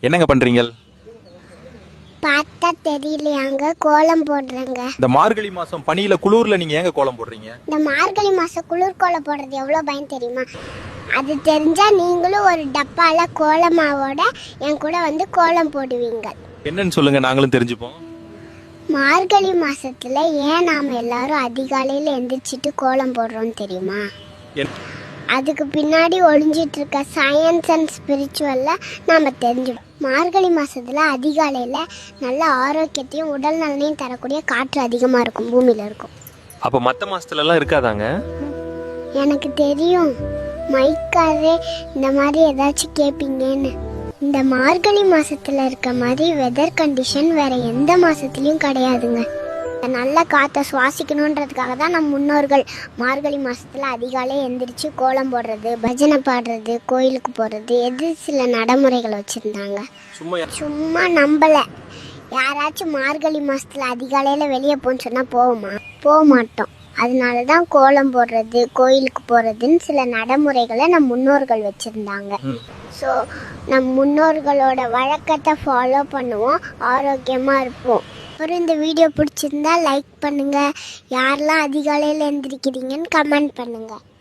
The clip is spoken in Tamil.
என்னங்க பண்றீங்க? பார்த்தா தெரியலையாங்க, கோலம் போடுறேங்க. இந்த மார்கழி மாசம் பனியில குளூர்ல நீங்க ஏங்க கோலம் போடுறீங்க? இந்த மார்கழி மாசம் குளிர் கோலம் போடுறது எவ்வளோ பயம் தெரியுமா? அது தெரிஞ்சா நீங்களும் ஒரு டப்பால கோலமாவோட என் கூட வந்து கோலம் போடுவீங்க. என்னன்னு சொல்லுங்க, நாங்களும் தெரிஞ்சுப்போம். மார்கழி மாசத்துல ஏன் நாம எல்லாரும் அதிகாலையில எந்திரிச்சிட்டு கோலம் போடுறோம் தெரியுமா? என்- அதுக்கு பின்னாடி ஒளிஞ்சிட்டு இருக்க சயின்ஸ் அண்ட் ஸ்பிரிச்சுவல்ல நாம தெரிஞ்சுடும். மார்கழி மாசத்துல அதிகாலையில நல்ல ஆரோக்கியத்தையும் உடல் நலனையும் தரக்கூடிய காற்று அதிகமா இருக்கும், பூமியில இருக்கும். அப்ப மத்த மாசத்துல எல்லாம் இருக்காதாங்க? எனக்கு தெரியும், மைக்காரே இந்த மாதிரி ஏதாச்சும் கேட்பீங்கன்னு. இந்த மார்கழி மாசத்துல இருக்க மாதிரி வெதர் கண்டிஷன் வேற எந்த மாசத்துலயும் கிடையாதுங்க. நல்ல காற்றை சுவாசிக்கணுன்றதுக்காக தான் நம் முன்னோர்கள் மார்கழி மாசத்துல அதிகாலை எந்திரிச்சு கோலம் போடுறது, பஜனை பாடுறது, கோயிலுக்கு போறது, சில நடைமுறைகள் வச்சிருந்தாங்க. சும்மா நம்பல. யாராச்சும் மார்கழி மாசத்துல அதிகாலையில வெளியே போன்னு சொன்னா போக மாட்டோம். அதனாலதான் கோலம் போடுறது, கோயிலுக்கு போறதுன்னு சில நடைமுறைகளை நம் முன்னோர்கள் வச்சிருந்தாங்க. ஸோ நம் முன்னோர்களோட வழக்கத்தை ஃபாலோ பண்ணுவோம், ஆரோக்கியமா இருப்போம். அப்புறம் இந்த வீடியோ பிடிச்சிருந்தா லைக் பண்ணுங்க. யாரெல்லாம் அதிகாலையில் எழுந்திருக்கிறீங்கன்னு கமெண்ட் பண்ணுங்க.